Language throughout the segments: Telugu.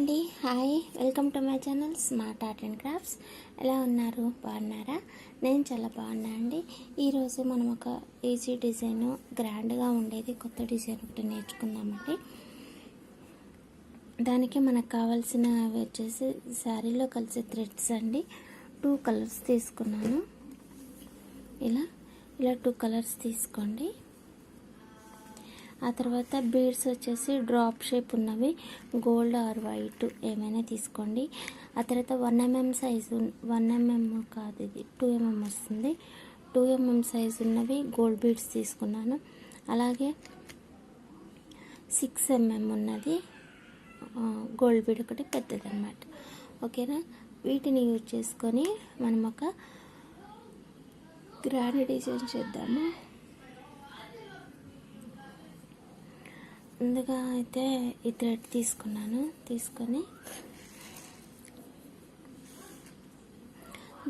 అండి hi, welcome to my channel smart art and crafts. ఎలా ఉన్నారు? బాగున్నారా? నేను చాలా బాగున్నా అండి. ఈరోజు మనం ఒక ఈజీ డిజైన్, గ్రాండ్గా ఉండేది కొత్త డిజైన్ ఒకటి నేర్చుకుందామండి. దానికి మనకు కావాల్సినవి వచ్చేసి శారీలో కలిసే థ్రెడ్స్ అండి. 2 కలర్స్ తీసుకున్నాను. ఇలా 2 కలర్స్ తీసుకోండి. ఆ తర్వాత బీడ్స్ వచ్చేసి డ్రాప్ షేప్ ఉన్నవి గోల్డ్ ఆర్ వైట్ ఏమైనా తీసుకోండి. ఆ తర్వాత 1 mm సైజు, 1 mm కాదు, ఇది 2 mm వస్తుంది. 2 mm సైజు ఉన్నవి గోల్డ్ బీడ్స్ తీసుకున్నాను. అలాగే 6 mm ఉన్నది గోల్డ్ బీడ్ ఒకటి పెద్దదన్నమాట. ఓకేనా? వీటిని యూజ్ చేసుకొని మనం ఒక గ్రాండ్ డిజైన్ చేద్దాము. ముందుగా అయితే ఈ థ్రెడ్ తీసుకొని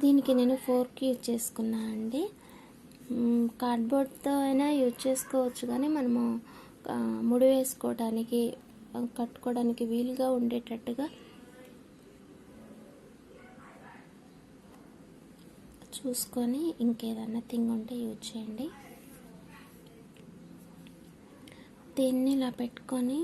దీనికి నేను ఫోర్క్ యూజ్ చేసుకున్నా అండి. కార్డ్బోర్డ్తో అయినా యూజ్ చేసుకోవచ్చు, కానీ మనము ముడి వేసుకోవడానికి, కట్టుకోవడానికి వీలుగా ఉండేటట్టుగా చూసుకొని ఇంకేదన్నా థింగ్ ఉంటే యూజ్ చేయండి. దీన్ని ఇలా పెట్టుకొని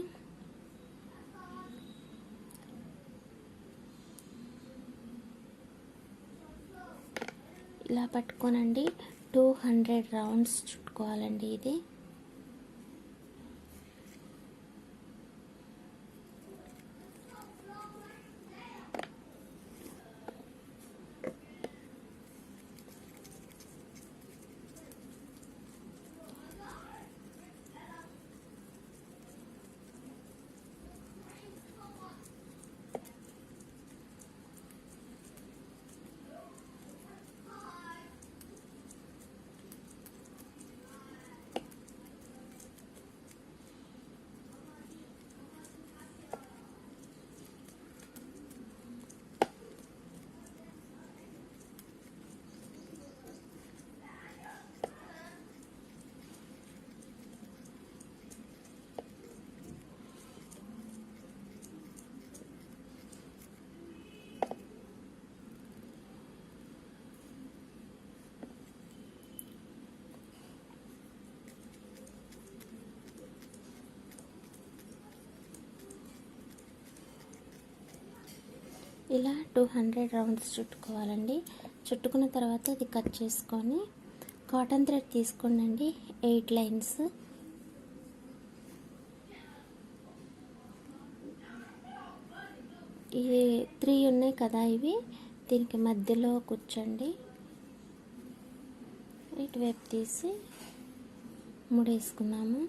ఇలా పట్టుకోనండి 200 రౌండ్స్ చుట్టుకోవాలండి. ఇది ఇలా 200 రౌండ్స్ చుట్టుకోవాలండి. చుట్టుకున్న తర్వాత అది కట్ చేసుకొని కాటన్ థ్రెడ్ తీసుకోండి. 8 లైన్స్ ఇవి 3 ఉన్నాయి కదా, ఇవి దీనికి మధ్యలో కూర్చోండి. ఇటువైపు తీసి ముడేసుకున్నాము.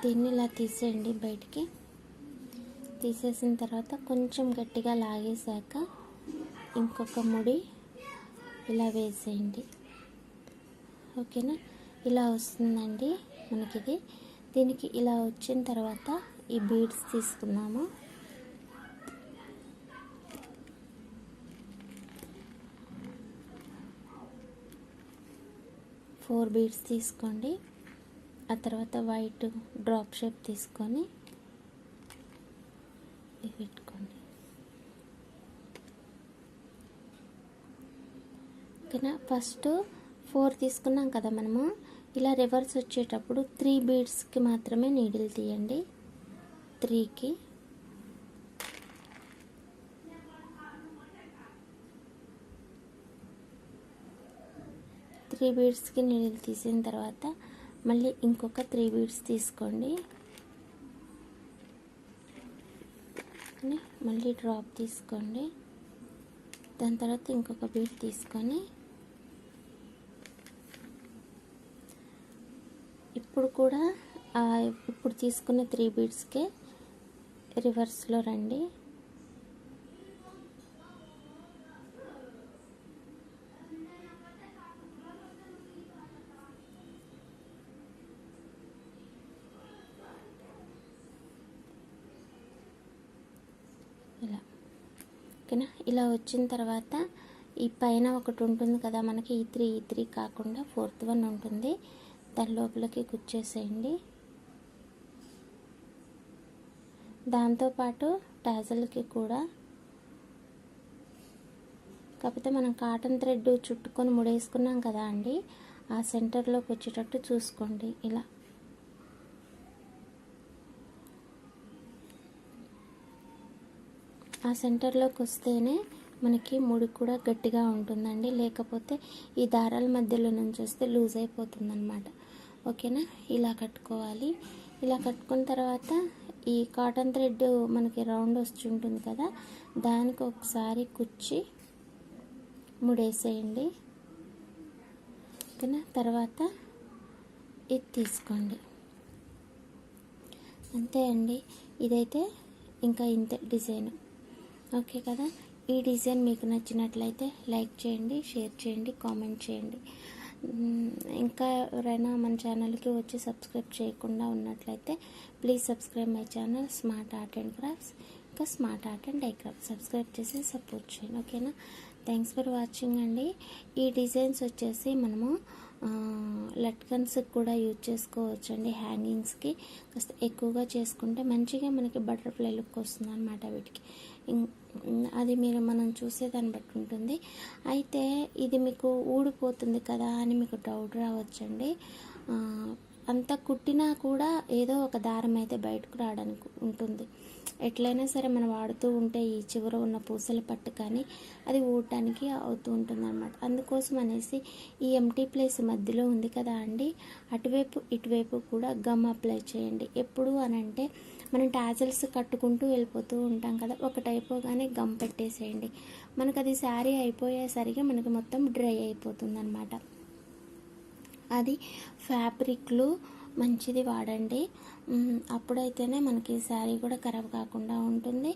దీన్ని ఇలా తీసేయండి. బయటికి తీసేసిన తర్వాత కొంచెం గట్టిగా లాగేశాక ఇంకొక ముడి ఇలా వేసేయండి. ఓకేనా? ఇలా వస్తుందండి మనకిది. దీనికి ఇలా వచ్చిన తర్వాత ఈ బీడ్స్ తీసుకున్నాము. ఫోర్ బీడ్స్ తీసుకోండి. ఆ తర్వాత వైట్ డ్రాప్ షేప్ తీసుకొని పెట్టుకోండి. ఓకేనా? ఫస్ట్ 4 తీసుకున్నాం కదా మనము. ఇలా రివర్స్ వచ్చేటప్పుడు 3 బీడ్స్కి మాత్రమే నీడిల్ తీయండి. 3కి బీడ్స్కి నీడిల్ తీసిన తర్వాత మళ్ళీ ఇంకొక 3 బీడ్స్ తీసుకోండి. మళ్ళీ డ్రాప్ తీసుకోండి. దాని తర్వాత ఇంకొక బీడ్ తీసుకొని ఇప్పుడు కూడా ఇప్పుడు తీసుకున్న 3 బీడ్స్కే రివర్స్లో రండి. ఇలా ఓకేనా? ఇలా వచ్చిన తర్వాత ఈ పైన ఒకటి ఉంటుంది కదా మనకి, ఈ 3 కాకుండా 4th వన్ ఉంటుంది. దాని లోపలికి కుచ్చేసేయండి. దాంతోపాటు టాజల్కి కూడా, కాకపోతే మనం కాటన్ థ్రెడ్ చుట్టుకొని ముడేసుకున్నాం కదా అండి, ఆ సెంటర్లోకి వచ్చేటట్టు చూసుకోండి. ఇలా ఆ సెంటర్లోకి వస్తేనే మనకి ముడి కూడా గట్టిగా ఉంటుందండి, లేకపోతే ఈ దారాల మధ్యలో నుంచి వస్తే లూజ్ అయిపోతుందన్నమాట. ఓకేనా? ఇలా కట్టుకోవాలి. ఇలా కట్టుకున్న తర్వాత ఈ కాటన్ థ్రెడ్ మనకి రౌండ్ వచ్చి ఉంటుంది కదా, దానికి ఒకసారి కుచ్చి ముడేసేయండి. ఓకేనా? తర్వాత ఇది తీసుకోండి. అంతే అండి. ఇదైతే ఇంకా ఇంతే డిజైన్. ఓకే కదా? ఈ డిజైన్ మీకు నచ్చినట్లయితే లైక్ చేయండి, షేర్ చేయండి, కామెంట్ చేయండి. ఇంకా ఎవరైనా మన ఛానల్కి వచ్చి సబ్స్క్రైబ్ చేయకుండా ఉన్నట్లయితే please subscribe my channel smart art and crafts. ఇంకా smart art and DIY craft subscribe చేసి సపోర్ట్ చేయండి. ఓకేనా? థ్యాంక్స్ ఫర్ వాచింగ్ అండి. ఈ డిజైన్స్ వచ్చేసి మనము లట్కన్స్కి కూడా యూజ్ చేసుకోవచ్చు అండి. హ్యాంగింగ్స్కి కాస్త ఎక్కువగా చేసుకుంటే మంచిగా మనకి బటర్ఫ్లై లుక్ వస్తుంది అన్నమాట వీటికి. అది మనం చూసేదాన్ని బట్టి ఉంటుంది. అయితే ఇది మీకు ఊడిపోతుంది కదా అని మీకు డౌట్ రావచ్చండి. అంత కుట్టినా కూడా ఏదో ఒక దారం అయితే బయటకు రావడానికి ఉంటుంది. ఎట్లయినా సరే మనం వాడుతూ ఉంటే ఈ చివర ఉన్న పూసల పట్టు కానీ అది ఊడటానికి అవుతూ ఉంటుంది అన్నమాట. అందుకోసం అనేసి ఈ ఎంటీ ప్లేస్ మధ్యలో ఉంది కదా అండి, అటువైపు ఇటువైపు కూడా గమ్ అప్లై చేయండి. ఎప్పుడు అనంటే మనం టాజల్స్ కట్టుకుంటూ వెళ్ళిపోతూ ఉంటాం కదా, ఒకటి అయిపోగానే గమ్ పెట్టేసేయండి. మనకు అది శారీ అయిపోయేసరికి మనకి మొత్తం డ్రై అయిపోతుంది అన్నమాట. అది ఫ్యాబ్రిక్లు మంచిది వాడండి. అప్పుడైతేనే మనకి శారీ కూడా ఖరాబ్ కాకుండా ఉంటుంది,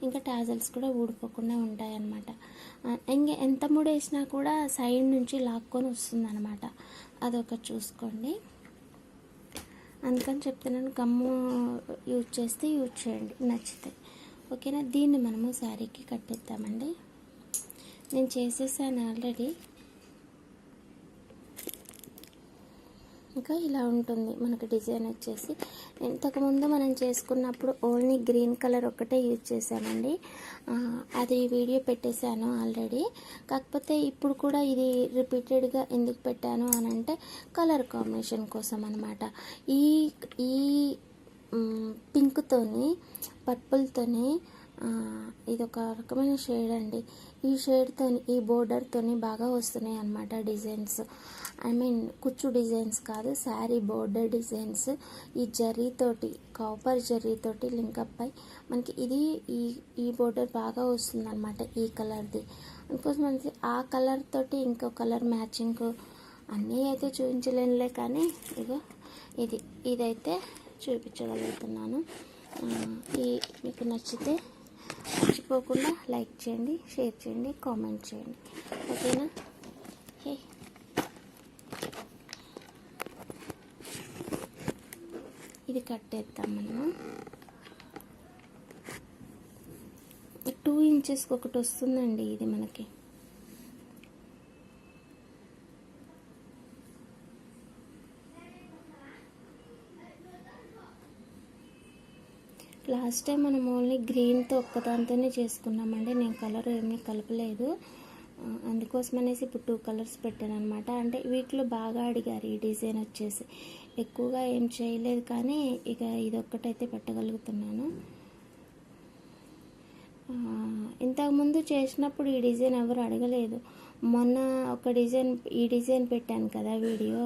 ఇంకా టాజల్స్ కూడా ఊడిపోకుండా ఉంటాయి అన్నమాట. ఇంకా ఎంత ముడేసినా కూడా సైడ్ నుంచి లాక్కొని వస్తుంది అనమాట. అదొక చూసుకోండి. అందుకని చెప్తున్నాను, గమ్ము యూజ్ చేస్తే యూజ్ చేయండి నచ్చితే. ఓకేనా? దీన్ని మనము శారీకి కట్టేద్దామండి. నేను చేసేసాను ఆల్రెడీ. ఇంకా ఇలా ఉంటుంది మనకి డిజైన్ వచ్చేసి. ఇంతకుముందు మనం చేసుకున్నప్పుడు ఓన్లీ గ్రీన్ కలర్ ఒక్కటే యూజ్ చేశానండి, అది వీడియో పెట్టేశాను ఆల్రెడీ. కాకపోతే ఇప్పుడు కూడా ఇది రిపీటెడ్గా ఎందుకు పెట్టాను అని అంటే కలర్ కాంబినేషన్ కోసం అనమాట. ఈ ఈ పింక్తోని పర్పుల్తోని ఇది ఒక రకమైన షేడ్ అండి. ఈ షేడ్తో ఈ బోర్డర్తోని బాగా వస్తున్నాయి అన్నమాట డిజైన్స్. కుచ్చు డిజైన్స్ కాదు, శారీ బోర్డర్ డిజైన్స్. ఈ జరీతోటి, కాపర్ జరీతోటి లింకప్ అయి మనకి ఇది ఈ బోర్డర్ బాగా వస్తుంది అనమాట, ఈ కలర్ది. అందుకోసం మనకి ఆ కలర్ తోటి ఇంకో కలర్ మ్యాచింగ్ అన్నీ అయితే చూపించలేనులే, కానీ ఇదైతే చూపించగలుగుతున్నాను. మీకు నచ్చితే మర్చిపోకుండా లైక్ చేయండి, షేర్ చేయండి, కామెంట్ చేయండి. ఓకేనా? ఇది కట్టేద్దాం మనము. 2 ఇంచెస్కి ఒకటి వస్తుందండి ఇది మనకి. లాస్ట్ టైం మనం ఓన్లీ గ్రీన్తో ఒక్కదాంతోనే చేసుకున్నామండి, నేను కలర్ ఏమీ కలపలేదు. అందుకోసం అనేసి ఇప్పుడు 2 కలర్స్ పెట్టాను అనమాట. అంటే వీటిలో బాగా అడిగారు ఈ డిజైన్ వచ్చేసి. ఎక్కువగా ఏం చేయలేదు, కానీ ఇక ఇదొక్కటైతే పెట్టగలుగుతున్నాను. ఇంతకుముందు చేసినప్పుడు ఈ డిజైన్ ఎవరు అడగలేదు. మొన్న ఒక ఈ డిజైన్ పెట్టాను కదా వీడియో,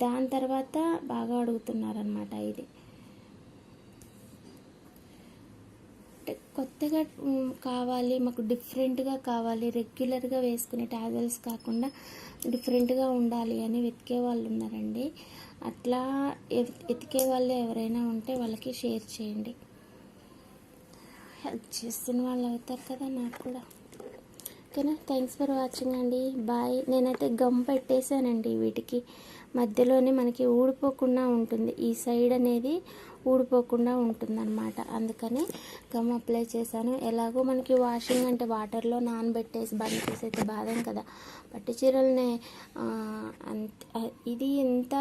దాని తర్వాత బాగా అడుగుతున్నారనమాట. ఇది కొత్తగా కావాలి, మాకు డిఫరెంట్గా కావాలి, రెగ్యులర్గా వేసుకునే టాజల్స్ కాకుండా డిఫరెంట్గా ఉండాలి అని వెతికే వాళ్ళు ఉన్నారండి. అట్లా వెతికే వాళ్ళు ఎవరైనా ఉంటే వాళ్ళకి షేర్ చేయండి. హెల్ప్ చేస్తున్న వాళ్ళు అవుతారు కదా నాకు కూడా. ఓకేనా, థ్యాంక్స్ ఫర్ వాచింగ్ అండి, బాయ్. నేనైతే గమ్ పెట్టేశానండి వీటికి, మధ్యలోనే మనకి ఊడిపోకుండా ఉంటుంది, ఈ సైడ్ అనేది ఊడిపోకుండా ఉంటుంది అనమాట, అందుకని గమ్ అప్లై చేశాను. ఎలాగో మనకి వాషింగ్ అంటే వాటర్లో నానబెట్టేసి బంద్ చేసి అయితే బాధం కదా, పట్టు చీరలనే ఇది ఎంత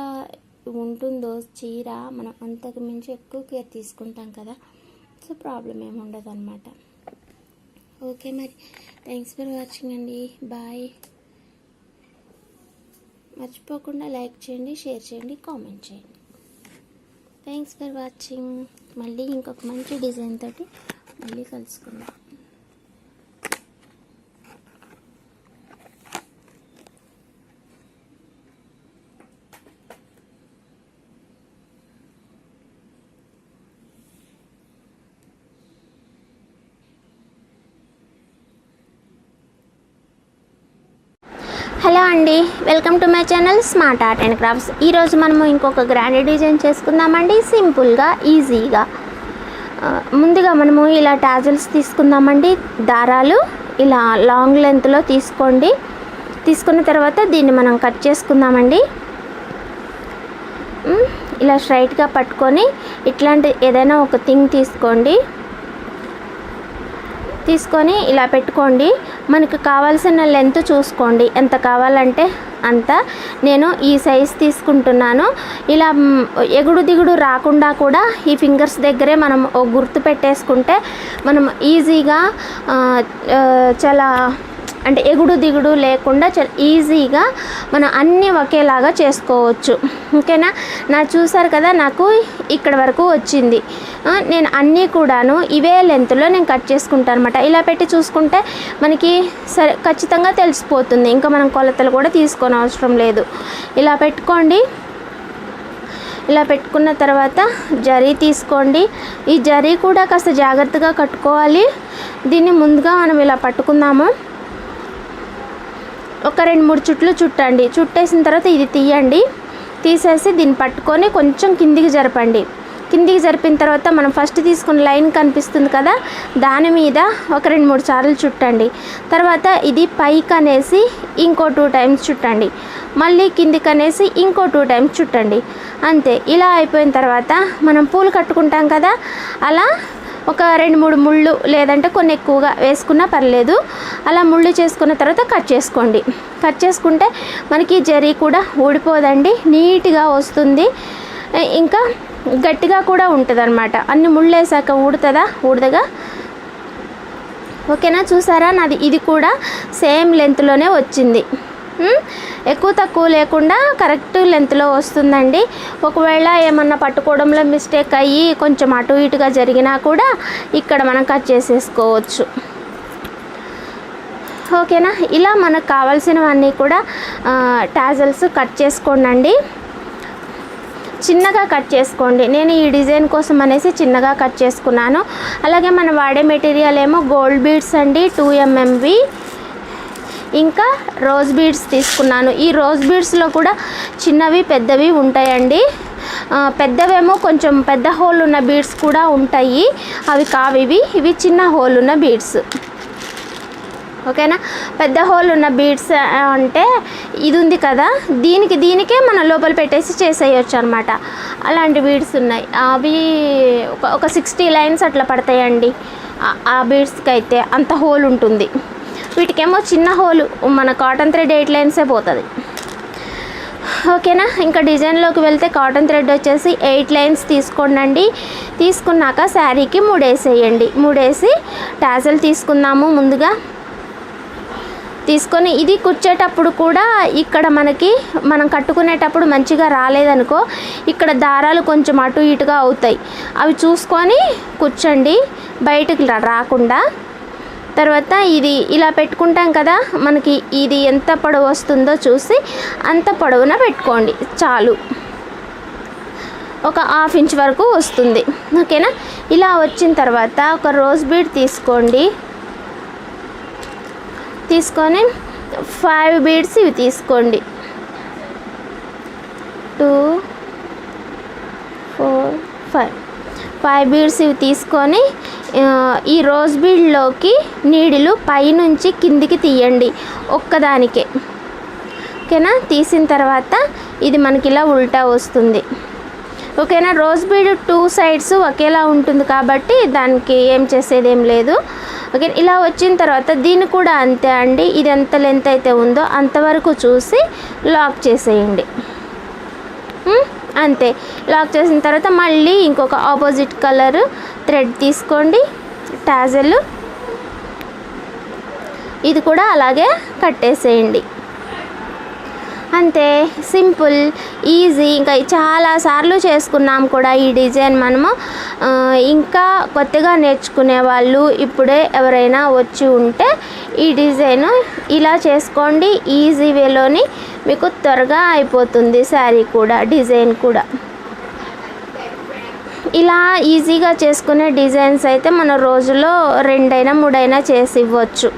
ఉంటుందో చీర మనం అంతకు మించి ఎక్కువ కేర్ తీసుకుంటాం కదా, సో ప్రాబ్లం ఏమి ఉండదు అనమాట. ఓకే మరి, థ్యాంక్స్ ఫర్ వాచింగ్ అండి, బాయ్. మర్చిపోకుండా లైక్ చేయండి, షేర్ చేయండి, కామెంట్ చేయండి. Thanks for watching. మళ్ళీ ఇంకొక మంచి డిజైన్ తోటి మళ్ళీ కలుసుకుందాం. హలో అండి, welcome to my channel smart art and crafts. ఈరోజు మనము ఇంకొక గ్రాండ్ డిజైన్ చేసుకుందామండి, సింపుల్గా ఈజీగా. ముందుగా మనము ఇలా టాజల్స్ తీసుకుందామండి, దారాలు ఇలా లాంగ్ లెంత్లో తీసుకోండి. తీసుకున్న తర్వాత దీన్ని మనం కట్ చేసుకుందామండి. ఇలా స్ట్రైట్గా పట్టుకొని ఇట్లాంటి ఏదైనా ఒక థింగ్ తీసుకోండి, తీసుకొని ఇలా పెట్టుకోండి. మనకు కావాల్సిన లెంత్ చూసుకోండి, ఎంత కావాలంటే అంత. నేను ఈ సైజ్ తీసుకుంటున్నాను. ఇలా ఎగుడు దిగుడు రాకుండా కూడా ఈ ఫింగర్స్ దగ్గరే మనం గుర్తు పెట్టేసుకుంటే మనం ఈజీగా చాలా అంటే ఎగుడు దిగుడు లేకుండా చాలా ఈజీగా మనం అన్నీ ఒకేలాగా చేసుకోవచ్చు. ఓకేనా, చూసారు కదా, నాకు ఇక్కడ వరకు వచ్చింది. నేను అన్నీ కూడాను ఇవే లెంత్లో నేను కట్ చేసుకుంటాను అనమాట. ఇలా పెట్టి చూసుకుంటే మనకి సరే ఖచ్చితంగా తెలిసిపోతుంది, ఇంకా మనం కొలతలు కూడా తీసుకోని అవసరం లేదు. ఇలా పెట్టుకోండి. ఇలా పెట్టుకున్న తర్వాత జరీ తీసుకోండి. ఈ జరీ కూడా కాస్త జాగ్రత్తగా కట్టుకోవాలి. దీన్ని ముందుగా మనం ఇలా పట్టుకుందాము, ఒక 2-3 చుట్లు చుట్టండి. చుట్టేసిన తర్వాత ఇది తీయండి, తీసేసి దీన్ని పట్టుకొని కొంచెం కిందికి జరపండి. కిందికి జరిపిన తర్వాత మనం ఫస్ట్ తీసుకున్న లైన్ కనిపిస్తుంది కదా, దాని మీద ఒక 2-3 సార్లు చుట్టండి. తర్వాత ఇది పైకి అనేసి ఇంకో 2 టైమ్స్ చుట్టండి, మళ్ళీ కిందికి అనేసి ఇంకో 2 టైమ్స్ చుట్టండి. అంతే. ఇలా అయిపోయిన తర్వాత మనం పూలు కట్టుకుంటాం కదా, అలా ఒక 2-3 ముళ్ళు లేదంటే కొన్ని ఎక్కువగా వేసుకున్నా పర్లేదు. అలా ముళ్ళు చేసుకున్న తర్వాత కట్ చేసుకోండి. కట్ చేసుకుంటే మనకి జరీ కూడా ఊడిపోదండి, నీట్గా వస్తుంది, ఇంకా గట్టిగా కూడా ఉంటుంది అనమాట. అన్ని ముళ్ళు వేసాక ఊడదగా. ఓకేనా, చూసారా, నాది ఇది కూడా సేమ్ లెంత్లోనే వచ్చింది, ఎక్కువ తక్కువ లేకుండా కరెక్ట్ లెంత్లో వస్తుందండి. ఒకవేళ ఏమన్నా పట్టుకోవడంలో మిస్టేక్ అయ్యి కొంచెం అటు ఇటుగా జరిగినా కూడా ఇక్కడ మనం కట్ చేసేసుకోవచ్చు. ఓకేనా, ఇలా మనకు కావాల్సినవన్నీ కూడా టాజల్స్ కట్ చేసుకోండి, చిన్నగా కట్ చేసుకోండి. నేను ఈ డిజైన్ కోసం అనేసి చిన్నగా కట్ చేసుకున్నాను. అలాగే మనం వాడే మెటీరియల్ ఏమో గోల్డ్ బీడ్స్ అండి, 2 mmవి, ఇంకా రోజ్ బీడ్స్ తీసుకున్నాను. ఈ రోజ్ బీడ్స్లో కూడా చిన్నవి పెద్దవి ఉంటాయండి. పెద్దవేమో కొంచెం పెద్ద హోల్ ఉన్న బీడ్స్ కూడా ఉంటాయి, అవి కావివి, ఇవి చిన్న హోల్ ఉన్న బీడ్స్. ఓకేనా, పెద్ద హోల్ ఉన్న బీడ్స్ అంటే ఇది ఉంది కదా, దీనికే మనం లోపల పెట్టేసి చేసేయచ్చు అనమాట. అలాంటి బీడ్స్ ఉన్నాయి, అవి ఒక 60 లైన్స్ అట్లా పడతాయండి. ఆ బీడ్స్కి అయితే అంత హోల్ ఉంటుంది. వీటికేమో చిన్న హోలు, మన కాటన్ థ్రెడ్ 8 లైన్సే పోతుంది. ఓకేనా, ఇంకా డిజైన్లోకి వెళ్తే కాటన్ థ్రెడ్ వచ్చేసి 8 లైన్స్ తీసుకోండి. తీసుకున్నాక శారీకి 3 వేసేయండి. 3 వేసి టాజల్ తీసుకుందాము. ముందుగా తీసుకొని ఇది కుచ్చేటప్పుడు కూడా ఇక్కడ మనం కట్టుకునేటప్పుడు మంచిగా రాలేదనుకో, ఇక్కడ దారాలు కొంచెం అటు ఇటుగా అవుతాయి, అవి చూసుకొని కుచ్చండి, బయటకు రాకుండా. తర్వాత ఇది ఇలా పెట్టుకుంటాం కదా, మనకి ఇది ఎంత పొడవు వస్తుందో చూసి అంత పొడవున పెట్టుకోండి చాలు, ఒక 1/2 ఇంచ్ వరకు వస్తుంది. ఓకేనా, ఇలా వచ్చిన తర్వాత ఒక రోజ్ బీడ్ తీసుకోండి. తీసుకొని 5 బీడ్స్ ఇవి తీసుకోండి, 2 4 5 బీడ్స్ ఇవి తీసుకొని ఈ రోజ్ బీడ్లోకి నీడిలు పైనుంచి కిందికి తీయండి ఒక్కదానికే. ఓకేనా? తీసిన తర్వాత ఇది మనకి ఇలా ఉల్టా వస్తుంది. ఓకేనా? రోజ్ బీడ్ 2 సైడ్స్ ఒకేలా ఉంటుంది కాబట్టి దానికి ఏం చేసేది ఏం లేదు. ఓకే, ఇలా వచ్చిన తర్వాత దీన్ని కూడా అంతే అండి. ఇది ఎంత లెంత్ అయితే ఉందో అంతవరకు చూసి లాక్ చేసేయండి. అంతే. లాక్ చేసిన తర్వాత మళ్ళీ ఇంకొక ఆపోజిట్ కలర్ థ్రెడ్ తీసుకోండి, టాజల్. ఇది కూడా అలాగే కట్టేసేయండి. అంతే, సింపుల్, ఈజీ. ఇంకా చాలాసార్లు చేసుకున్నాం కూడా ఈ డిజైన్ మనము. ఇంకా కొత్తగా నేర్చుకునే వాళ్ళు ఇప్పుడే ఎవరైనా వచ్చి ఉంటే ఈ డిజైన్ ఇలా చేసుకోండి. ఈజీ వేలోని మీకు త్వరగా అయిపోతుంది శారీ కూడా, డిజైన్ కూడా. ఇలా ఈజీగా చేసుకునే డిజైన్స్ అయితే మన రోజులో 2 అయినా 3 అయినా చేసి ఇవ్వచ్చు.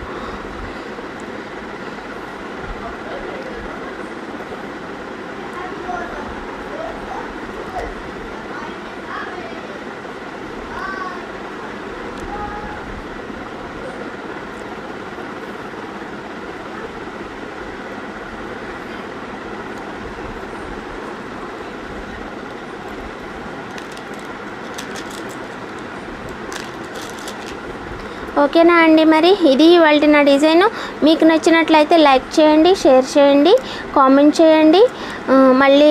ఓకేనా అండి? మరి ఇది ఇవాల్టి నా డిజైన్. మీకు నచ్చినట్లయితే లైక్ చేయండి, షేర్ చేయండి, కామెంట్ చేయండి. మళ్ళీ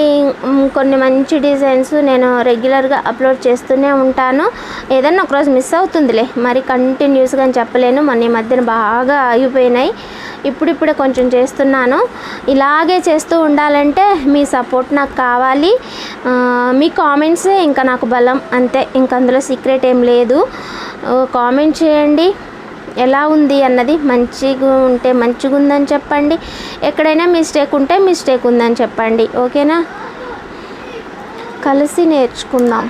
కొన్ని మంచి డిజైన్స్ నేను రెగ్యులర్గా అప్లోడ్ చేస్తూనే ఉంటాను. ఏదన్నా ఒకరోజు మిస్ అవుతుందిలే, మరి కంటిన్యూస్గా అని చెప్పలేను. మొన్న ఈ మధ్యన బాగా ఆగిపోయినాయి. ఇప్పుడిప్పుడే కొంచెం చేస్తున్నాను. ఇలాగే చేస్తూ ఉండాలంటే మీ సపోర్ట్ నాకు కావాలి. మీ కామెంట్సే ఇంకా నాకు బలం, అంతే. ఇంక అందులో సీక్రెట్ ఏం లేదు. కామెంట్ చేయండి, ఎలా ఉంది అన్నది. మంచిగా ఉంటే మంచిగా ఉందని చెప్పండి, ఎక్కడైనా మిస్టేక్ ఉంటే మిస్టేక్ ఉందని చెప్పండి. ఓకేనా? కలిసి నేర్చుకుందాం.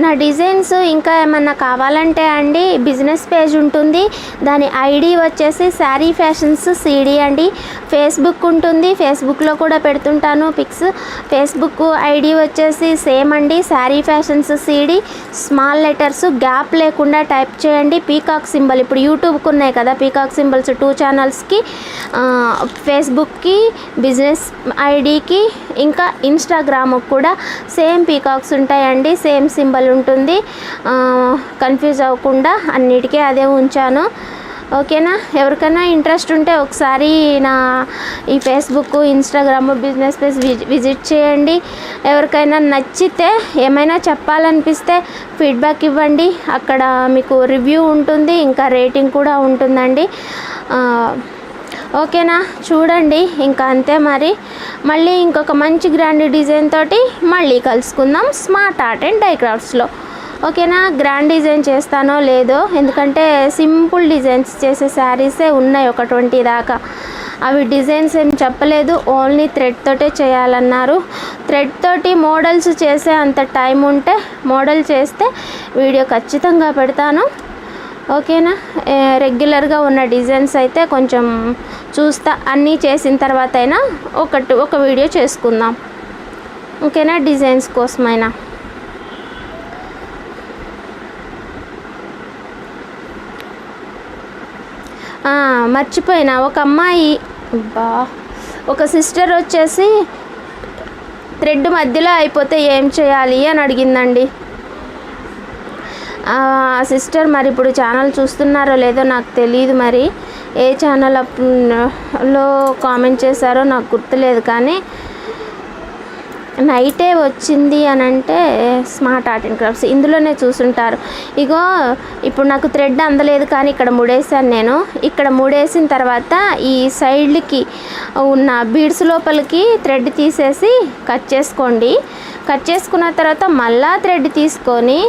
నా డిజైన్స్ ఇంకా ఏమన్నా కావాలంటే అండి, బిజినెస్ పేజ్ ఉంటుంది, దాని ఐడి వచ్చేసి శారీ ఫ్యాషన్స్ సిడి అండి. ఫేస్బుక్ ఉంటుంది, ఫేస్బుక్లో కూడా పెడుతుంటాను పిక్స్. ఫేస్బుక్ ఐడి వచ్చేసి సేమ్ అండి, sari fashions CD. Small letters gap లేకుండా టైప్ చేయండి. పీకాక్ సింబల్, ఇప్పుడు యూట్యూబ్కి ఉన్నాయి కదా పీకాక్ సింబల్స్ 2 ఛానల్స్కి, ఫేస్బుక్కి, బిజినెస్ ఐడికి, ఇంకా ఇన్స్టాగ్రామ్కి కూడా సేమ్ పీకాక్స్ ఉంటాయండి, సేమ్ సింబల్ ఉంటుంది. కన్ఫ్యూజ్ అవ్వకుండా అన్నిటికీ అదే ఉంచాను. ఓకేనా? ఎవరికైనా ఇంట్రెస్ట్ ఉంటే ఒకసారి నా ఈ Facebook, Instagram, business page visit చేయండి. ఎవరికైనా నచ్చితే ఏమైనా చెప్పాలనిపిస్తే ఫీడ్బ్యాక్ ఇవ్వండి. అక్కడ మీకు రివ్యూ ఉంటుంది, ఇంకా రేటింగ్ కూడా ఉంటుందండి. ఓకేనా? చూడండి, ఇంకా అంతే. మరి మళ్ళీ ఇంకొక మంచి గ్రాండ్ డిజైన్ తోటి మళ్ళీ కలుసుకుందాం స్మార్ట్ ఆర్ట్ అండ్ డై క్రాఫ్ట్స్లో. ఓకేనా? గ్రాండ్ డిజైన్ చేస్తానో లేదో, ఎందుకంటే సింపుల్ డిజైన్స్ చేసే శారీసే ఉన్నాయి ఒక 20 దాకా. అవి డిజైన్స్ ఏం చెప్పలేదు, ఓన్లీ థ్రెడ్ తోటే చేయాలన్నారు. థ్రెడ్ తోటి మోడల్స్ చేసే అంత టైం ఉంటే మోడల్ చేస్తే వీడియో ఖచ్చితంగా పెడతాను. ఓకేనా? రెగ్యులర్గా ఉన్న డిజైన్స్ అయితే కొంచెం చూస్తా, అన్నీ చేసిన తర్వాత అయినా ఒక వీడియో చేసుకుందాం. ఓకేనా? డిజైన్స్ కోసమైనా. మర్చిపోయినా, ఒక అమ్మాయి, ఒక సిస్టర్ వచ్చేసి థ్రెడ్ మధ్యలో అయిపోతే ఏం చేయాలి అని అడిగిందండి. సిస్టర్ మరి ఇప్పుడు ఛానల్ చూస్తున్నారో లేదో నాకు తెలియదు, మరి ఏ ఛానల్ లో కామెంట్ చేశారో నాకు గుర్తులేదు, కానీ నైటే వచ్చింది అని అంటే స్మార్ట్ ఆర్ట్ అండ్ క్రాఫ్ట్స్ ఇందులోనే చూసుంటారు. ఇగో ఇప్పుడు నాకు థ్రెడ్ అందలేదు, కానీ ఇక్కడ ముడేసాను నేను. ఇక్కడ ముడేసిన తర్వాత ఈ సైడ్కి ఉన్న బీడ్స్ లోపలికి థ్రెడ్ తీసేసి కట్ చేసుకోండి. కట్ చేసుకున్న తర్వాత మళ్ళా థ్రెడ్ తీసుకొని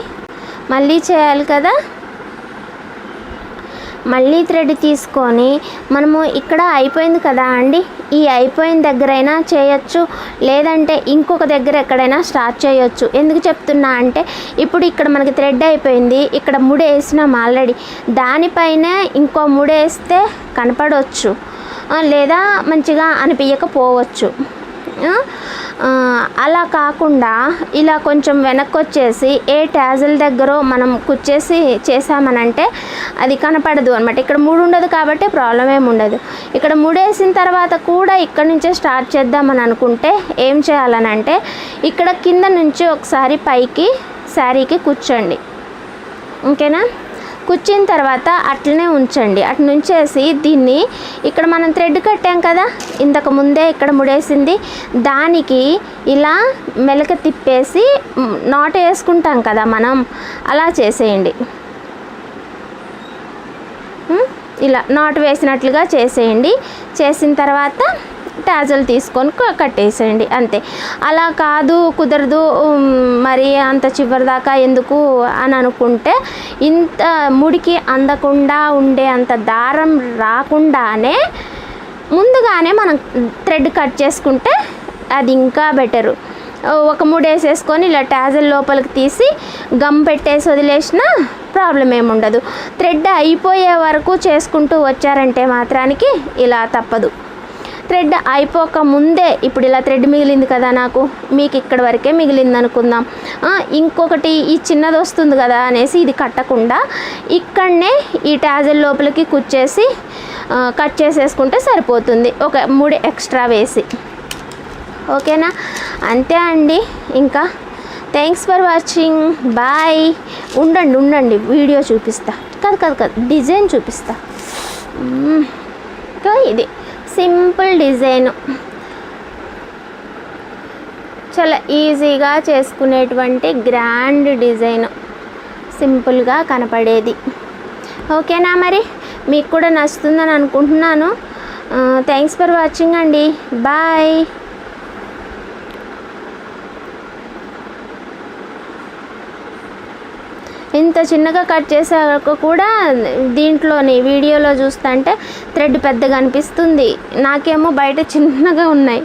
మళ్ళీ చేయాలి కదా. మళ్ళీ థ్రెడ్ తీసుకొని మనము ఇక్కడ అయిపోయింది కదా అండి, ఈ అయిపోయిన దగ్గరైనా చేయొచ్చు, లేదంటే ఇంకొక దగ్గర ఎక్కడైనా స్టార్ట్ చేయొచ్చు. ఎందుకు చెప్తున్నా అంటే, ఇప్పుడు ఇక్కడ మనకి థ్రెడ్ అయిపోయింది, ఇక్కడ ముడేసినాం ఆల్రెడీ, దానిపైన ఇంకో ముడేస్తే కనపడవచ్చు. లేదా మంచిగా అనిపించకపోవచ్చు. అలా కాకుండా ఇలా కొంచెం వెనక్కి వచ్చేసి ఏ ట్యాజల్ దగ్గర మనం కుచ్చేసి చేసామనంటే అది కనపడదు అనమాట. ఇక్కడ 3 ఉండదు కాబట్టి ప్రాబ్లం ఏమి ఉండదు. ఇక్కడ 3 వేసిన తర్వాత కూడా ఇక్కడ నుంచే స్టార్ట్ చేద్దామని అనుకుంటే ఏం చేయాలనంటే ఇక్కడ కింద నుంచి ఒకసారి పైకి శారీకి కూర్చోండి. ఓకేనా? కూర్చిన తర్వాత అట్లనే ఉంచండి. అటు నుంచేసి దీన్ని ఇక్కడ మనం థ్రెడ్ కట్టాం కదా, ఇంతకు ముందే ఇక్కడ ముడేసింది, దానికి ఇలా మెలక తిప్పేసి నాట్ వేసుకుంటాం కదా మనం, అలా చేసేయండి. ఇలా నాట్ వేసినట్లుగా చేసేయండి. చేసిన తర్వాత టాజల్ తీసుకొని కట్టేసేయండి అంతే. అలా కాదు, కుదరదు, మరి అంత చివరి దాకా ఎందుకు అని అనుకుంటే ఇంత ముడికి అందకుండా ఉండే అంత దారం రాకుండానే ముందుగానే మనం థ్రెడ్ కట్ చేసుకుంటే అది ఇంకా బెటరు. ఒక 3 వేసేసుకొని ఇలా టాజల్ లోపలికి తీసి గమ్ పెట్టేసి వదిలేసిన ప్రాబ్లం ఏముండదు. థ్రెడ్ అయిపోయే వరకు చేసుకుంటూ వచ్చారంటే మాత్రానికి ఇలా తప్పదు. థ్రెడ్ అయిపోక ముందే ఇప్పుడు ఇలా థ్రెడ్ మిగిలింది కదా నాకు, మీకు ఇక్కడ వరకే మిగిలింది అనుకుందాం, ఇంకొకటి ఈ చిన్నది వస్తుంది కదా అనేసి ఇది కట్టకుండా ఇక్కడనే ఈ టాజల్ లోపలికి కుచ్చేసి కట్ చేసేసుకుంటే సరిపోతుంది, ఒక 3 ఎక్స్ట్రా వేసి. ఓకేనా? అంతే అండి. ఇంకా థ్యాంక్స్ ఫర్ వాచింగ్. బాయ్. ఉండండి వీడియో చూపిస్తా. కాదు డిజైన్ చూపిస్తా. ఇది సింపుల్ డిజైన్, చాలా ఈజీగా చేసుకునేటువంటి గ్రాండ్ డిజైన్, సింపుల్గా కనపడేది. ఓకేనా? మరి మీకు కూడా నచ్చుతుందని అనుకుంటున్నాను. థ్యాంక్స్ ఫర్ వాచింగ్ అండి. బాయ్. ఇంత చిన్నగా కట్ చేసాక కూడా దీంట్లోని వీడియోలో చూస్తుంటే థ్రెడ్ పెద్దగా అనిపిస్తుంది, నాకేమో బయట చిన్నగా ఉన్నాయి.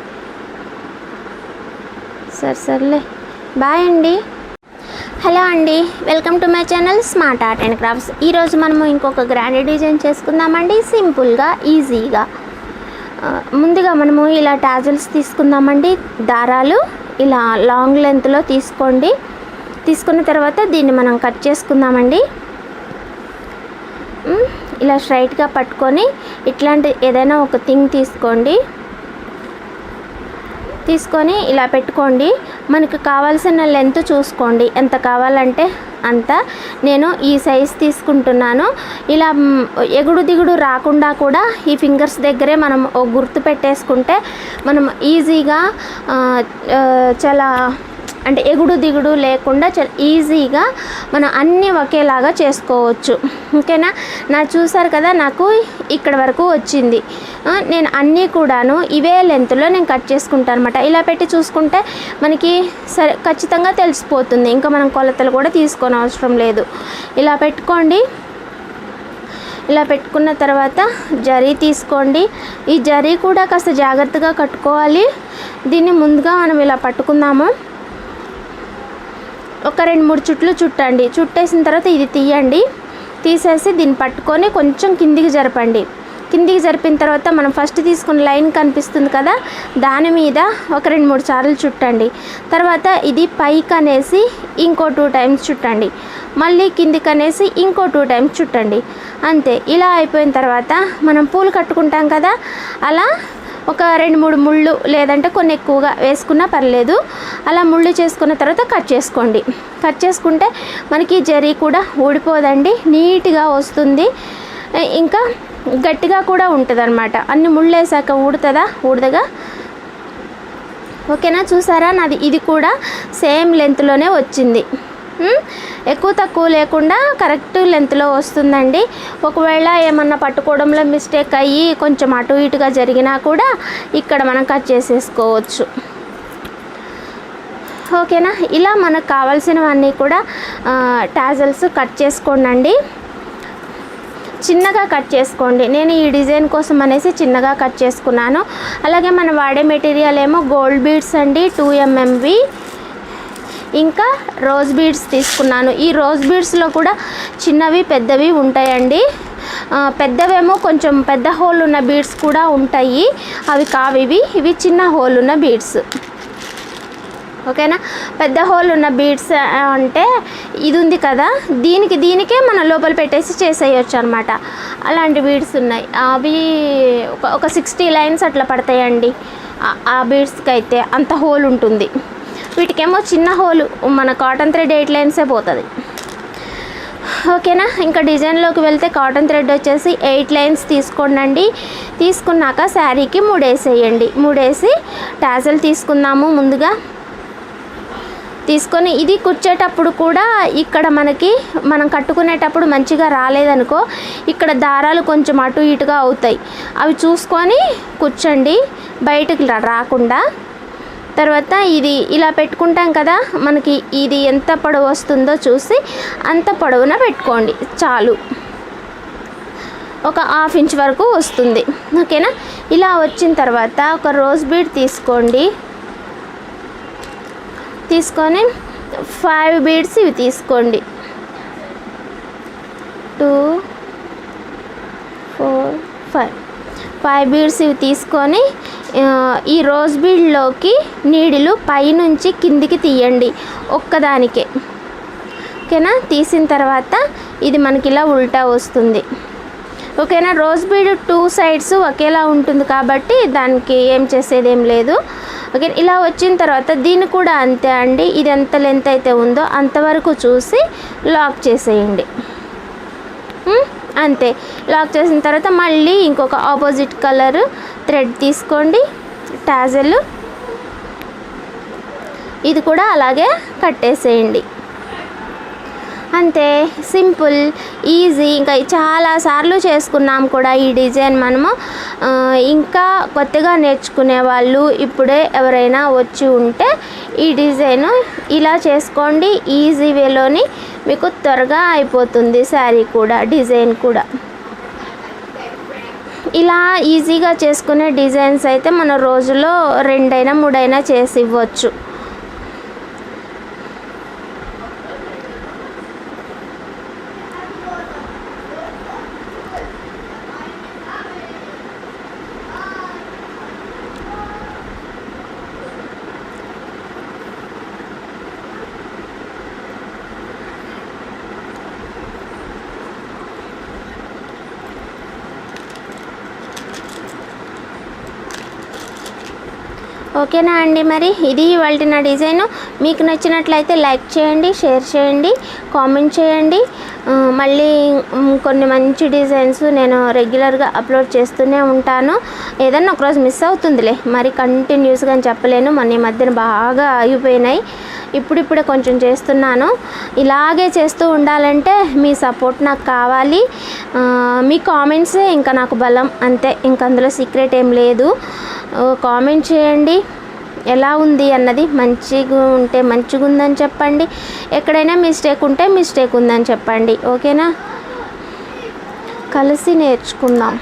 సర్లే, బాయ్ అండి. హలో అండి, welcome to my channel smart art and crafts. ఈరోజు మనము ఇంకొక గ్రాండ్ డిజైన్ చేసుకుందామండి, సింపుల్గా ఈజీగా. ముందుగా మనము ఇలా టాజల్స్ తీసుకుందామండి. దారాలు ఇలా లాంగ్ లెంత్లో తీసుకోండి. తీసుకున్న తర్వాత దీన్ని మనం కట్ చేసుకుందామండి. ఇలా స్ట్రైట్గా పట్టుకొని ఇట్లాంటి ఏదైనా ఒక థింగ్ తీసుకొని ఇలా పెట్టుకోండి. మనకు కావాల్సిన లెంత్ చూసుకోండి, ఎంత కావాలంటే అంత. నేను ఈ సైజ్ తీసుకుంటున్నాను. ఇలా ఎగుడు దిగుడు రాకుండా కూడా ఈ ఫింగర్స్ దగ్గరే మనం ఒక గుర్తు పెట్టేసుకుంటే మనం ఈజీగా చాలా అంటే ఎగుడు దిగుడు లేకుండా చాలా ఈజీగా మనం అన్నీ ఒకేలాగా చేసుకోవచ్చు. ఓకేనా? చూసారు కదా, నాకు ఇక్కడ వరకు వచ్చింది. నేను అన్నీ కూడాను ఇవే లెంత్లో నేను కట్ చేసుకుంటాను అనమాట. ఇలా పెట్టి చూసుకుంటే మనకి ఖచ్చితంగా తెలిసిపోతుంది, ఇంకా మనం కొలతలు కూడా తీసుకోని అవసరం లేదు. ఇలా పెట్టుకోండి. ఇలా పెట్టుకున్న తర్వాత జరీ తీసుకోండి. ఈ జరీ కూడా కాస్త జాగ్రత్తగా కట్టుకోవాలి. దీన్ని ముందుగా మనం ఇలా పట్టుకుందాము. ఒక 2-3 చుట్లు చుట్టండి. చుట్టేసిన తర్వాత ఇది తీయండి. తీసేసి దీన్ని పట్టుకొని కొంచెం కిందికి జరపండి. కిందికి జరిపిన తర్వాత మనం ఫస్ట్ తీసుకున్న లైన్ కనిపిస్తుంది కదా, దాని మీద ఒక 2-3 సార్లు చుట్టండి. తర్వాత ఇది పైకి అనేసి ఇంకో 2 టైమ్స్ చుట్టండి. మళ్ళీ కిందికి అనేసి ఇంకో 2 టైమ్స్ చుట్టండి. అంతే. ఇలా అయిపోయిన తర్వాత మనం పూలు కట్టుకుంటాం కదా, అలా ఒక 2-3 ముళ్ళు లేదంటే కొన్ని ఎక్కువగా వేసుకున్నా పర్లేదు. అలా ముళ్ళు చేసుకున్న తర్వాత కట్ చేసుకోండి. కట్ చేసుకుంటే మనకి జరీ కూడా ఊడిపోదండి, నీట్గా వస్తుంది, ఇంకా గట్టిగా కూడా ఉంటుంది అనమాట. అన్ని ముళ్ళు వేసాక ఊడదగా. ఓకేనా? చూసారా, నాది ఇది కూడా సేమ్ లెంత్లోనే వచ్చింది. ఎక్కువ తక్కువ లేకుండా కరెక్ట్ లెంత్లో వస్తుందండి. ఒకవేళ ఏమన్నా పట్టుకోవడంలో మిస్టేక్ అయ్యి కొంచెం అటు ఇటుగా జరిగినా కూడా ఇక్కడ మనం కట్ చేసేసుకోవచ్చు. ఓకేనా? ఇలా మనకు కావాల్సినవన్నీ కూడా టాజల్స్ కట్ చేసుకోండి. చిన్నగా కట్ చేసుకోండి. నేను ఈ డిజైన్ కోసం అనేసి చిన్నగా కట్ చేసుకున్నాను. అలాగే మనం వాడే మెటీరియల్ ఏమో గోల్డ్ బీడ్స్ అండి, 2 mmవి. ఇంకా రోజ్ బీడ్స్ తీసుకున్నాను. ఈ రోజ్ బీడ్స్లో కూడా చిన్నవి పెద్దవి ఉంటాయండి. పెద్దవేమో కొంచెం పెద్ద హోల్ ఉన్న బీడ్స్ కూడా ఉంటాయి, అవి కావు, ఇవి చిన్న హోల్ ఉన్న బీడ్స్. ఓకేనా, పెద్ద హోల్ ఉన్న బీడ్స్ అంటే ఇది ఉంది కదా, దీనికే మనం లోపల పెట్టేసి చేసేయచ్చు అనమాట. అలాంటి బీడ్స్ ఉన్నాయి, అవి ఒక 60 లైన్స్ అట్లా పడతాయండి. ఆ బీడ్స్కి అయితే అంత హోల్ ఉంటుంది. వీటికేమో చిన్న హోలు, మన కాటన్ థ్రెడ్ 8 లైన్సే పోతుంది. ఓకేనా, ఇంకా డిజైన్లోకి వెళ్తే కాటన్ థ్రెడ్ వచ్చేసి 8 లైన్స్ తీసుకోండి. తీసుకున్నాక శారీకి 3 వేసేయండి. 3 వేసి టాజల్ తీసుకుందాము. ముందుగా తీసుకొని ఇది కుచ్చేటప్పుడు కూడా ఇక్కడ మనం కట్టుకునేటప్పుడు మంచిగా రాలేదనుకో, ఇక్కడ దారాలు కొంచెం అటు ఇటుగా అవుతాయి, అవి చూసుకొని కుచ్చండి బయటకు రాకుండా. తర్వాత ఇది ఇలా పెట్టుకుంటాం కదా, మనకి ఇది ఎంత పొడవు వస్తుందో చూసి అంత పొడవున పెట్టుకోండి చాలు. ఒక 1/2 ఇంచ్ వరకు వస్తుంది. ఓకేనా, ఇలా వచ్చిన తర్వాత ఒక రోజ్ బీడ్ తీసుకోండి. తీసుకొని 5 బీడ్స్ ఇవి తీసుకోండి. 2 4 5 బీడ్స్ ఇవి తీసుకొని ఈ రోజ్ బీడ్లోకి నీడిలు పైనుంచి కిందికి తీయండి ఒక్కదానికే. ఓకేనా, తీసిన తర్వాత ఇది మనకి ఇలా ఉల్టా వస్తుంది. ఓకేనా, రోజ్ బీడ్ 2 సైడ్స్ ఒకేలా ఉంటుంది కాబట్టి దానికి ఏం చేసేదేం లేదు. ఓకే, ఇలా వచ్చిన తర్వాత దీన్ని కూడా అంతే అండి, ఇది ఎంత లెంత్ అయితే ఉందో అంతవరకు చూసి లాక్ చేసేయండి. అంతే, లాక్ చేసిన తర్వాత మళ్ళీ ఇంకొక ఆపోజిట్ కలర్ థ్రెడ్ తీసుకోండి, టాజల్, ఇది కూడా అలాగే కట్టేసేయండి. అంతే, సింపుల్, ఈజీ. ఇంకా చాలా సార్లు చేసుకున్నాం కూడా ఈ డిజైన్ మనము. ఇంకా కొత్తగా నేర్చుకునే వాళ్ళు ఇప్పుడే ఎవరైనా వచ్చి ఉంటే ఈ డిజైన్ ఇలా చేసుకోండి. ఈజీ వేలోని మీకు త్వరగా అయిపోతుంది శారీ కూడా, డిజైన్ కూడా. ఇలా ఈజీగా చేసుకునే డిజైన్స్ అయితే మన రోజులో 2 అయినా 3 అయినా చేసి ఇవ్వచ్చు. ఓకేనా అండి, మరి ఇది ఇవాల్టి నా డిజైను. మీకు నచ్చినట్లయితే లైక్ చేయండి, షేర్ చేయండి, కామెంట్ చేయండి. మళ్ళీ కొన్ని మంచి డిజైన్స్ నేను రెగ్యులర్గా అప్లోడ్ చేస్తూనే ఉంటాను. ఏదన్నా ఒకరోజు మిస్ అవుతుందిలే, మరి కంటిన్యూస్గా అని చెప్పలేను. మొన్న ఈ మధ్యన బాగా ఆగిపోయినాయి, ఇప్పుడిప్పుడే కొంచెం చేస్తున్నాను. ఇలాగే చేస్తూ ఉండాలంటే మీ సపోర్ట్ నాకు కావాలి. మీ కామెంట్సే ఇంకా నాకు బలం, అంతే. ఇంక అందులో సీక్రెట్ ఏం లేదు. కామెంట్ చేయండి, ఎలా ఉంది అన్నది. మంచిగా ఉంటే మంచిగా ఉందని చెప్పండి, ఎక్కడైనా మిస్టేక్ ఉంటే మిస్టేక్ ఉందని చెప్పండి. ఓకేనా, కలిసి నేర్చుకుందాం.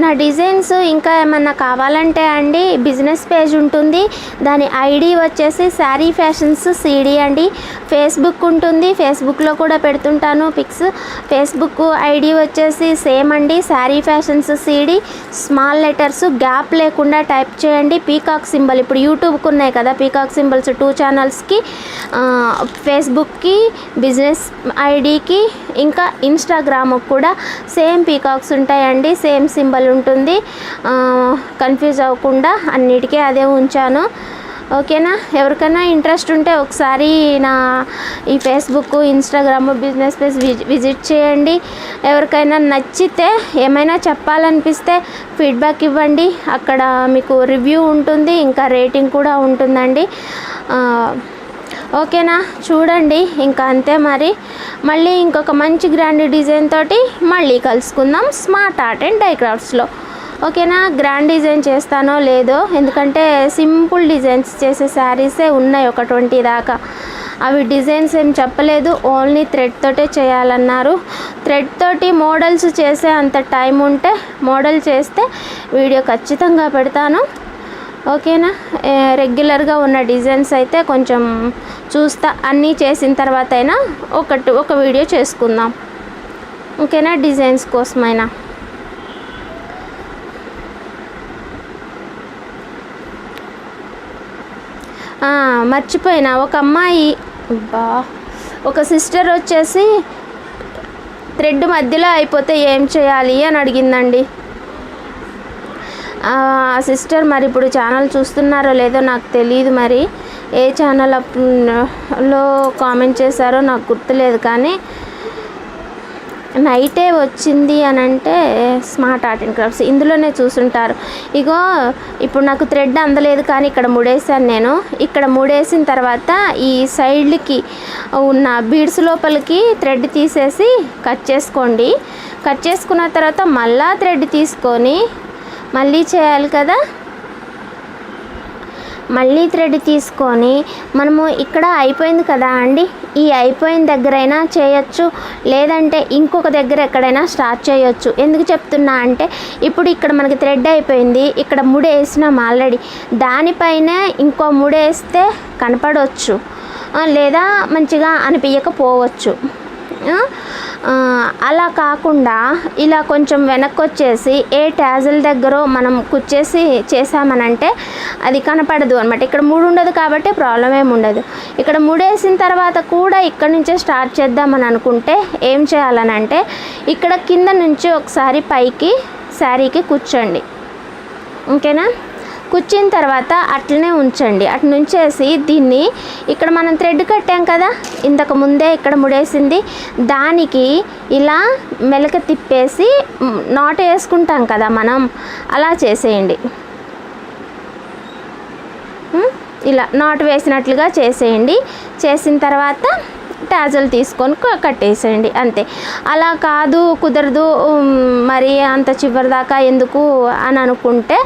నా డిజైన్స్ ఇంకా ఏమన్నా కావాలంటే అండి, బిజినెస్ పేజ్ ఉంటుంది, దాని ఐడి వచ్చేసి శారీ ఫ్యాషన్స్ సిడి అండి. ఫేస్బుక్ ఉంటుంది, ఫేస్బుక్లో కూడా పెడుతుంటాను పిక్స్. ఫేస్బుక్ ఐడి వచ్చేసి సేమ్ అండి, sari fashions CD. Small letters gap లేకుండా టైప్ చేయండి. పీకాక్ సింబల్, ఇప్పుడు యూట్యూబ్కి ఉన్నాయి కదా పీకాక్ సింబల్స్ 2 ఛానల్స్కి, ఫేస్బుక్కి, బిజినెస్ ఐడికి, ఇంకా ఇన్స్టాగ్రామ్కి కూడా సేమ్ పీకాక్స్ ఉంటాయండి, సేమ్ సింబల్ ఉంటుంది. కన్ఫ్యూజ్ అవ్వకుండా అన్నిటికీ అదే ఉంచాను. ఓకేనా, ఎవరికైనా ఇంట్రెస్ట్ ఉంటే ఒకసారి నా ఈ Facebook, Instagram, business page visit చేయండి. ఎవరికైనా నచ్చితే, ఏమైనా చెప్పాలనిపిస్తే ఫీడ్బ్యాక్ ఇవ్వండి. అక్కడ మీకు రివ్యూ ఉంటుంది, ఇంకా రేటింగ్ కూడా ఉంటుందండి. ఓకేనా, చూడండి. ఇంకా అంతే మరి. మళ్ళీ ఇంకొక మంచి గ్రాండ్ డిజైన్ తోటి మళ్ళీ కలుసుకుందాం స్మార్ట్ ఆర్ట్ అండ్ డై క్రాఫ్ట్స్లో. ఓకేనా, గ్రాండ్ డిజైన్ చేస్తానో లేదో, ఎందుకంటే సింపుల్ డిజైన్స్ చేసే శారీసే ఉన్నాయి ఒక 20 దాకా. అవి డిజైన్స్ ఏం చెప్పలేదు, ఓన్లీ థ్రెడ్ తోటే చేయాలన్నారు. థ్రెడ్ తోటి మోడల్స్ చేసే అంత టైం ఉంటే మోడల్ చేస్తే వీడియో ఖచ్చితంగా పెడతాను. ఓకేనా. రెగ్యులర్గా ఉన్న డిజైన్స్ అయితే కొంచెం చూస్తా, అన్నీ చేసిన తర్వాత అయినా ఒక వీడియో చేసుకుందాం. ఓకేనా, డిజైన్స్ కోసమైనా. మర్చిపోయినా, ఒక అమ్మాయి ఒక సిస్టర్ వచ్చేసి థ్రెడ్ మధ్యలో అయిపోతే ఏం చేయాలి అని అడిగిందండి. ఆ సిస్టర్ మరి ఇప్పుడు ఛానల్ చూస్తున్నారో లేదో నాకు తెలియదు, మరి ఏ ఛానల్లో కామెంట్ చేశారో నాకు గుర్తులేదు, కానీ నైటే వచ్చింది అని అంటే స్మార్ట్ ఆర్ట్ అండ్ క్రాఫ్ట్స్, ఇందులోనే చూసుంటారు. ఇగో ఇప్పుడు నాకు థ్రెడ్ అందలేదు, కానీ ఇక్కడ ముడేసాను నేను. ఇక్కడ ముడేసిన తర్వాత ఈ సైడ్లకి ఉన్న బీడ్స్ లోపలికి థ్రెడ్ తీసేసి కట్ చేసుకోండి. కట్ చేసుకున్న తర్వాత మళ్ళా థ్రెడ్ తీసుకొని మళ్ళీ చేయాలి కదా. మళ్ళీ థ్రెడ్ తీసుకొని మనము ఇక్కడ అయిపోయింది కదా అండి, ఈ అయిపోయిన దగ్గరైనా చేయొచ్చు, లేదంటే ఇంకొక దగ్గర ఎక్కడైనా స్టార్ట్ చేయొచ్చు. ఎందుకు చెప్తున్నా అంటే, ఇప్పుడు ఇక్కడ మనకి థ్రెడ్ అయిపోయింది, ఇక్కడ ముడేసినాం ఆల్రెడీ, దానిపైన ఇంకో ముడేస్తే కనపడవచ్చు, లేదా మంచిగా అనిపించకపోవచ్చు. అలా కాకుండా ఇలా కొంచెం వెనక్కి వచ్చేసి ఏ ట్యాజల్ దగ్గర మనం కుచ్చేసి చేసామనంటే అది కనపడదు అనమాట. ఇక్కడ మూడు ఉండదు కాబట్టి ప్రాబ్లం ఏమి ఉండదు. ఇక్కడ మూడేసిన తర్వాత కూడా ఇక్కడ నుంచే స్టార్ట్ చేద్దామని అనుకుంటే ఏం చేయాలనంటే, ఇక్కడ కింద నుంచి ఒకసారి పైకి శారీకి కూర్చోండి. ఓకేనా, కూర్చిన తర్వాత అట్లనే ఉంచండి. అటు నుంచేసి దీన్ని ఇక్కడ మనం థ్రెడ్ కట్టాం కదా, ఇంతకు ముందే ఇక్కడ ముడేసింది, దానికి ఇలా మెలక తిప్పేసి నాట్ వేసుకుంటాం కదా మనం, అలా చేసేయండి. ఇలా నాట్ వేసినట్లుగా చేసేయండి. చేసిన తర్వాత టాజల్ తీసుకొని కట్టేసేయండి, అంతే. అలా కాదు, కుదరదు, మరి అంత చివరి దాకా ఎందుకు అని అనుకుంటే,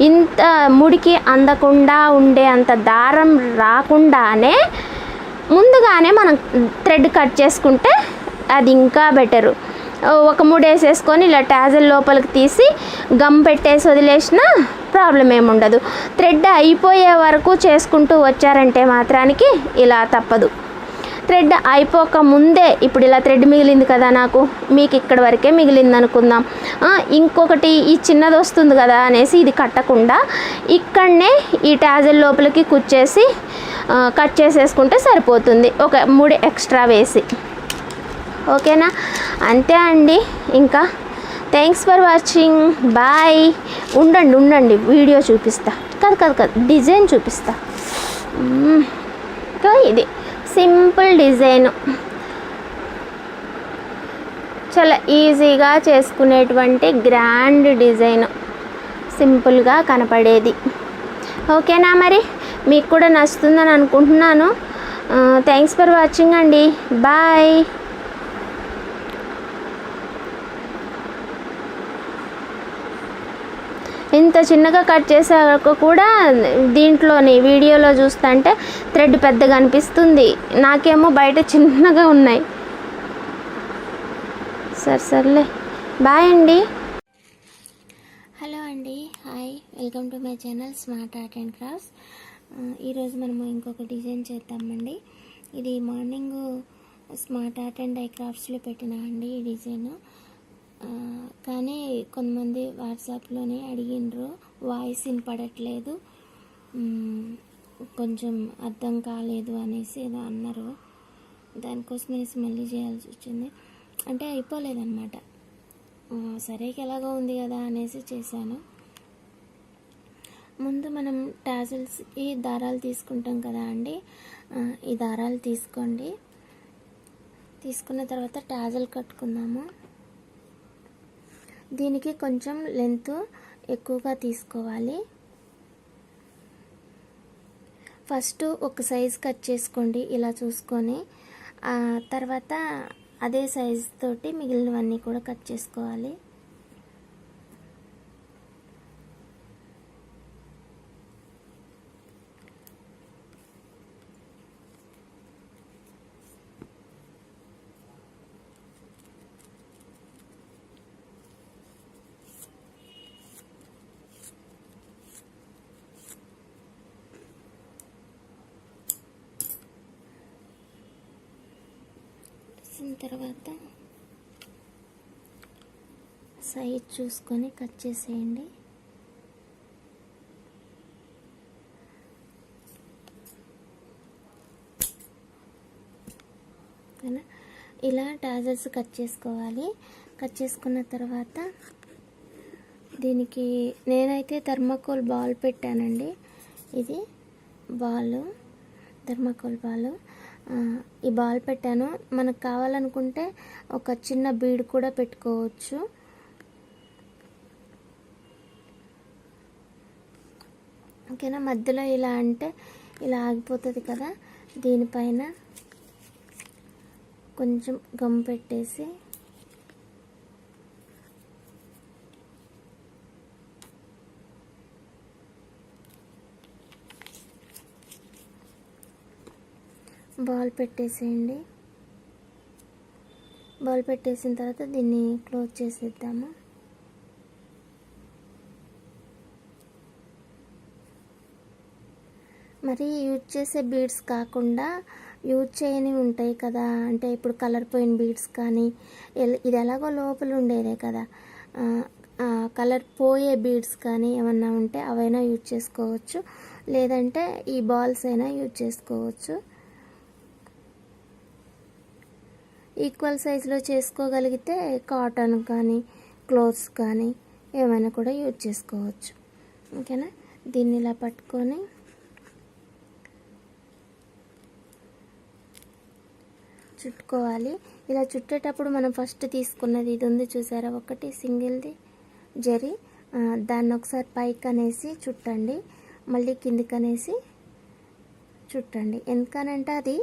ఇంత ముడికి అందకుండా ఉండే అంత దారం రాకుండానే ముందుగానే మనం థ్రెడ్ కట్ చేసుకుంటే అది ఇంకా బెటరు. ఒక ముడేసేసుకొని ఇలా టాజల్ లోపలికి తీసి గమ్ పెట్టేసి వదిలేసిన ప్రాబ్లం ఏముండదు. థ్రెడ్ అయిపోయే వరకు చేసుకుంటూ వచ్చారంటే మాత్రానికి ఇలా తప్పదు. థ్రెడ్ అయిపోక ముందే ఇప్పుడు ఇలా థ్రెడ్ మిగిలింది కదా నాకు, మీకు ఇక్కడ వరకే మిగిలింది అనుకుందాం, ఇంకొకటి ఈ చిన్నది వస్తుంది కదా అనేసి ఇది కట్టకుండా ఇక్కడనే ఈ టాజల్ లోపలికి కుచ్చేసి కట్ చేసేసుకుంటే సరిపోతుంది, ఒక 3 ఎక్స్ట్రా వేసి. ఓకేనా, అంతే అండి. ఇంకా థ్యాంక్స్ ఫర్ వాచింగ్, బాయ్. ఉండండి వీడియో చూపిస్తా, కాదు డిజైన్ చూపిస్తా. ఇది సింపుల్ డిజైన్, చాలా ఈజీగా చేసుకునేటువంటి గ్రాండ్ డిజైన్, సింపుల్గా కనపడేది. ఓకేనా, మరి మీకు కూడా నచ్చుతుందని అనుకుంటున్నాను. థ్యాంక్స్ ఫర్ వాచింగ్ అండి, బాయ్. ఇంత చిన్నగా కట్ చేసాక కూడా దీంట్లోని వీడియోలో చూస్తుంటే థ్రెడ్ పెద్దగా అనిపిస్తుంది, నాకేమో బయట చిన్నగా ఉన్నాయి. సర్లే, బాయ్ అండి. హలో అండి, hi, welcome to my channel smart art and crafts. ఈరోజు మనము ఇంకొక డిజైన్ చేద్దామండి. ఇది మార్నింగ్ స్మార్ట్ ఆర్ట్ అండ్ ఐ క్రాఫ్ట్స్లో పెట్టినా అండి ఈ డిజైన్. కానీ కొంతమంది వాట్సాప్లోనే అడిగినరు, వాయిస్ వినపడట్లేదు, కొంచెం అర్థం కాలేదు అనేసి ఏదో అన్నారు. దానికోసం అనేసి మళ్ళీ చేయాల్సి వచ్చింది, అంటే అయిపోలేదన్నమాట. సరే ఎలాగో ఉంది కదా అనేసి చేశాను. ముందు మనం టాజిల్స్కి దారాలు తీసుకుంటాం కదా అండి, ఈ దారాలు తీసుకోండి. తీసుకున్న తర్వాత టాజిల్ కట్టుకుందాము. దీనికి కొంచెం లెంత్ ఎక్కువగా తీసుకోవాలి. ఫస్ట్ ఒక సైజ్ కట్ చేసుకోండి ఇలా చూసుకొని, తర్వాత అదే సైజ్ తోటి మిగిలినవన్నీ కూడా కట్ చేసుకోవాలి. చేసిన తర్వాత సైజ్ చూసుకొని కట్ చేసేయండి. ఇలా టాజల్స్ కట్ చేసుకోవాలి. కట్ చేసుకున్న తర్వాత దీనికి నేనైతే థర్మాకోల్ బాల్ పెట్టానండి. ఇది బాల్, థర్మాకోల్ బాల్. ఈ బాల్ పెట్టాను. మనకు కావాలనుకుంటే ఒక చిన్న బీడ్ కూడా పెట్టుకోవచ్చు. ఓకేనా. మధ్యలో ఇలా అంటే ఇలా ఆగిపోతుంది కదా, దీనిపైన కొంచెం గమ్ పెట్టేసి బాల్ పెట్టేసేయండి. బాల్ పెట్టేసిన తర్వాత దీన్ని క్లోజ్ చేసేద్దాము. మరి యూజ్ చేసే బీడ్స్ కాకుండా యూజ్ చేయనివి ఉంటాయి కదా, అంటే ఇప్పుడు కలర్ పోయిన బీడ్స్ కానీ, ఇది ఎలాగో లోపల ఉండేదే కదా, కలర్ పోయే బీడ్స్ కానీ ఏమన్నా ఉంటే అవైనా యూజ్ చేసుకోవచ్చు. లేదంటే ఈ బాల్స్ అయినా యూజ్ చేసుకోవచ్చు. ఈక్వల్ సైజులో చేసుకోగలిగితే కాటన్ కానీ క్లోత్స్ కానీ ఏమైనా కూడా యూజ్ చేసుకోవచ్చు. ఓకేనా. దీన్ని ఇలా పట్టుకొని చుట్టుకోవాలి. ఇలా చుట్టేటప్పుడు మనం ఫస్ట్ తీసుకున్నది ఇది ఉంది చూసారా, ఒకటి సింగిల్ది జరీ, దాన్ని ఒకసారి పైకి అనేసి చుట్టండి, మళ్ళీ కిందికి అనేసి చుట్టండి. ఎందుకనంటే అది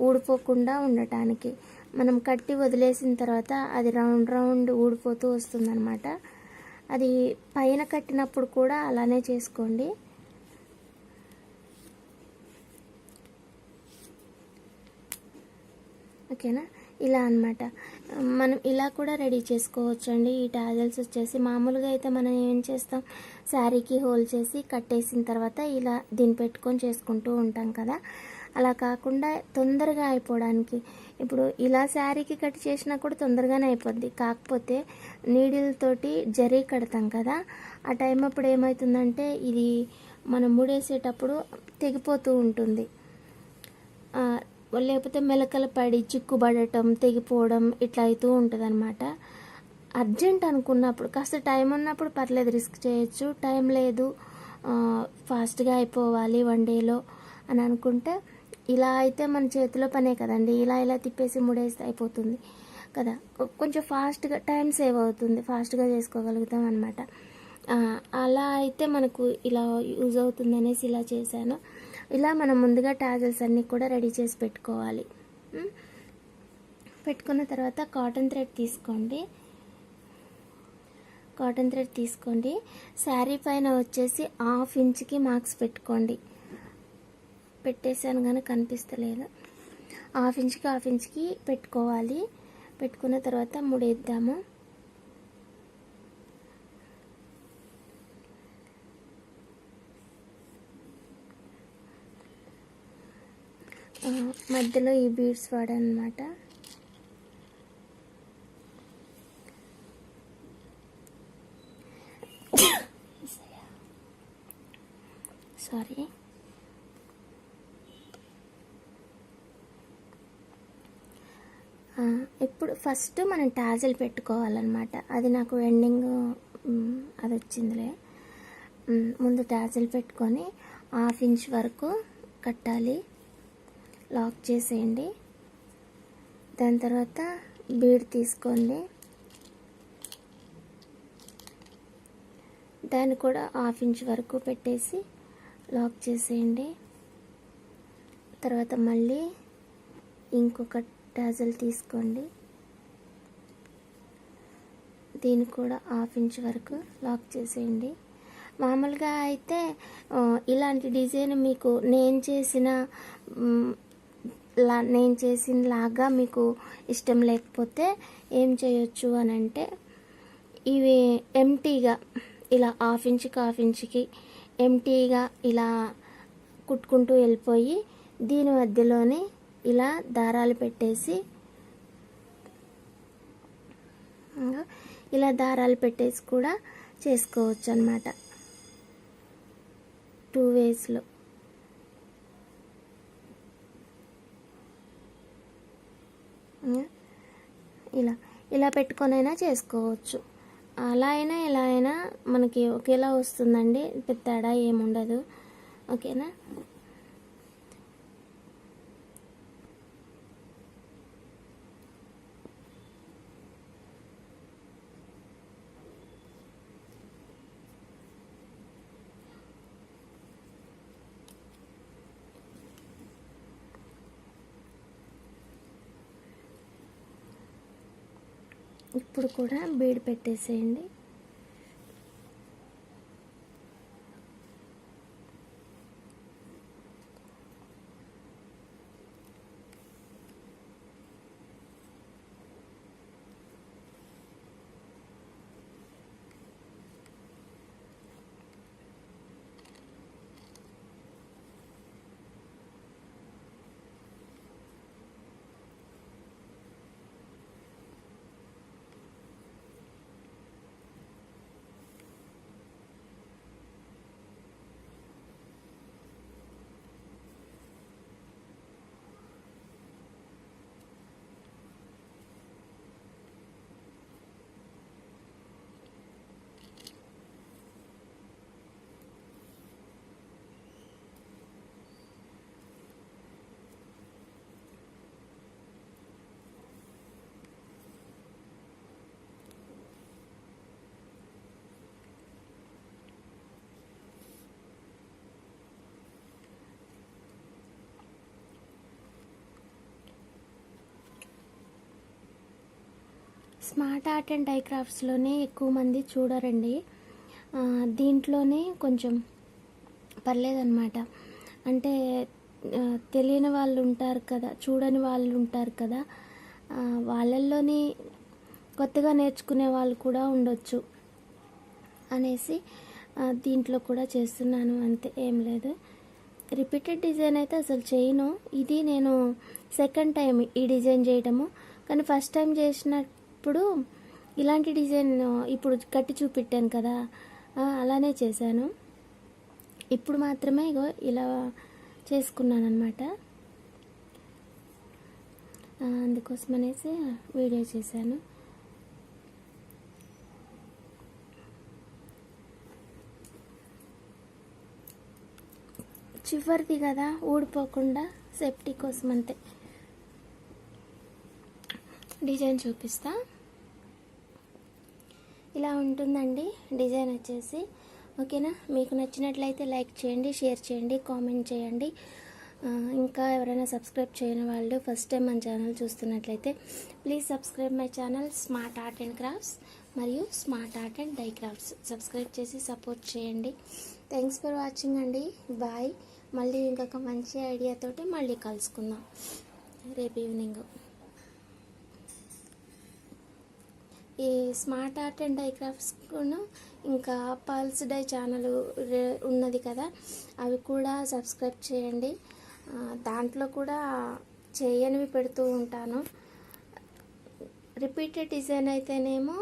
ఊడిపోకుండా ఉండటానికి. మనం కట్టి వదిలేసిన తర్వాత అది రౌండ్ రౌండ్ ఊడిపోతూ వస్తుందన్నమాట. అది పైన కట్టినప్పుడు కూడా అలానే చేసుకోండి. ఓకేనా. ఇలా అన్నమాట. మనం ఇలా కూడా రెడీ చేసుకోవచ్చు అండి. ఈ టాజల్స్ వచ్చేసి మామూలుగా అయితే మనం ఏం చేస్తాం, శారీకి హోల్ చేసి కట్టేసిన తర్వాత ఇలా దీన్ని పెట్టుకొని చేసుకుంటూ ఉంటాం కదా. అలా కాకుండా తొందరగా అయిపోవడానికి ఇప్పుడు ఇలా శారీకి కట్ చేసినా కూడా తొందరగానే అయిపోద్ది. కాకపోతే నీడిల్ తోటి జరీ కడతాం కదా, ఆ టైం అప్పుడు ఏమవుతుందంటే ఇది మనం ముడేసేటప్పుడు తెగిపోతూ ఉంటుంది. లేకపోతే మెలకలు పడి చిక్కుబడటం, తెగిపోవడం ఇట్లా అవుతూ ఉంటుంది అనమాట. అర్జెంట్ అనుకున్నప్పుడు, కాస్త టైం ఉన్నప్పుడు పర్లేదు, రిస్క్ చేయొచ్చు. టైం లేదు, ఫాస్ట్గా అయిపోవాలి వన్ డేలో అని అనుకుంటే ఇలా అయితే మన చేతిలో పనే కదండి. ఇలా ఇలా తిప్పేసి ముడేస్తే అయిపోతుంది కదా. కొంచెం ఫాస్ట్గా టైం సేవ్ అవుతుంది, ఫాస్ట్గా చేసుకోగలుగుతాం అనమాట. అలా అయితే మనకు ఇలా యూజ్ అవుతుంది అనేసి ఇలా చేశాను. ఇలా మనం ముందుగా టాజల్స్ అన్నీ కూడా రెడీ చేసి పెట్టుకోవాలి. పెట్టుకున్న తర్వాత కాటన్ థ్రెడ్ తీసుకోండి. కాటన్ థ్రెడ్ తీసుకోండి. శారీ పైన వచ్చేసి 1/2 ఇంచ్కి మార్క్స్ పెట్టుకోండి. పెట్టేసాను కానీ కనిపిస్తలేదు. 1/2 ఇంచ్కి పెట్టుకోవాలి. పెట్టుకున్న తర్వాత ముడేద్దాము. మధ్యలో ఈ బీడ్స్ వాడనమాట. సారీ. ఇప్పుడు ఫస్ట్ మనం టాజల్ పెట్టుకోవాలన్నమాట. అది నాకు ఎండింగ్ అది వచ్చిందిలే. ముందు టాజల్ పెట్టుకొని 1/2 ఇంచ్ వరకు కట్టాలి. లాక్ చేసేయండి. దాని తర్వాత బీడ్ తీసుకోండి. దాన్ని కూడా 1/2 ఇంచ్ వరకు పెట్టేసి లాక్ చేసేయండి. తర్వాత మళ్ళీ ఇంకొక టాజల్ తీసుకోండి. దీన్ని కూడా 1/2 ఇంచ్ వరకు లాక్ చేసేయండి. మామూలుగా అయితే ఇలాంటి డిజైన్ మీకు నేను చేసిన లాగా మీకు ఇష్టం లేకపోతే ఏం చేయొచ్చు అని అంటే, ఇవి ఎంటీగా ఇలా 1/2 ఇంచ్కి ఎంటీగా ఇలా కుట్టుకుంటూ వెళ్ళిపోయి దీని మధ్యలోనే ఇలా దారాలు పెట్టేసి ఇలా దారాలు పెట్టేసి కూడా చేసుకోవచ్చు అన్నమాట 2 వేస్లో. ఇలా ఇలా పెట్టుకొనైనా చేసుకోవచ్చు. అలా అయినా ఇలా అయినా మనకి ఒకేలా వస్తుందండి, పెద్ద తేడా ఏముండదు. ఓకేనా. ఇప్పుడు కూడా బీడ్ పెట్టేసేయండి. స్మార్ట్ ఆర్ట్ అండ్ డై క్రాఫ్ట్స్లోనే ఎక్కువ మంది చూడరండి. దీంట్లోనే కొంచెం పర్లేదన్నమాట. అంటే తెలియని వాళ్ళు ఉంటారు కదా, చూడని వాళ్ళు ఉంటారు కదా, వాళ్ళల్లోని కొత్తగా నేర్చుకునే వాళ్ళు కూడా ఉండొచ్చు అనేసి దీంట్లో కూడా చేస్తున్నాను, అంతే, ఏం లేదు. రిపీటెడ్ డిజైన్ అయితే అసలు చేయను. ఇది నేను సెకండ్ టైం ఈ డిజైన్ చేయడము, కానీ ఫస్ట్ టైం చేసినప్పుడు ఇలాంటి డిజైన్ ఇప్పుడు కట్టి చూపెట్టాను కదా, అలానే చేశాను. ఇప్పుడు మాత్రమే ఇగో ఇలా చేసుకున్నాను అనమాట. అందుకోసం అనేసి వీడియో చేశాను. చివరిది కదా, ఊడిపోకుండా సేఫ్టీ కోసం అంతే. డిజైన్ చూపిస్తా. ఇలా ఉంటుందండి డిజైన్ వచ్చేసి. ఓకేనా. మీకు నచ్చినట్లయితే లైక్ చేయండి, షేర్ చేయండి, కామెంట్ చేయండి. ఇంకా ఎవరైనా సబ్స్క్రైబ్ చేయని వాళ్ళు ఫస్ట్ టైం మన ఛానల్ చూస్తున్నట్లయితే please subscribe my channel smart art and crafts మరియు smart art and DIY crafts. Subscribe చేసి సపోర్ట్ చేయండి. థ్యాంక్స్ ఫర్ వాచింగ్ అండి. బాయ్. మళ్ళీ ఇంకొక మంచి ఐడియాతోటి మళ్ళీ కలుసుకుందాం రేపు ఈవినింగ్. ఈ స్మార్ట్ ఆర్ట్ అండ్ డై క్రాఫ్ట్స్ను ఇంకా పల్స్ డై ఛానల్ ఉన్నది కదా, అవి కూడా సబ్స్క్రైబ్ చేయండి. దాంట్లో కూడా చేయనివి పెడుతూ ఉంటాను. రిపీటెడ్ డిజైన్ అయితేనేమో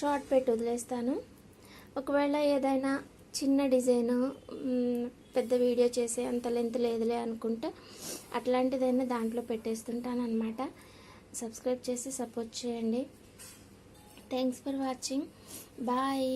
షార్ట్ పెట్టి వదిలేస్తాను. ఒకవేళ ఏదైనా చిన్న డిజైన్ పెద్ద వీడియో చేసే అంత లెంత్ లేదులే అనుకుంటే అట్లాంటిదైనా దాంట్లో పెట్టేస్తుంటాను అన్నమాట. సబ్స్క్రైబ్ చేసి సపోర్ట్ చేయండి. Thanks for watching. బాయ్.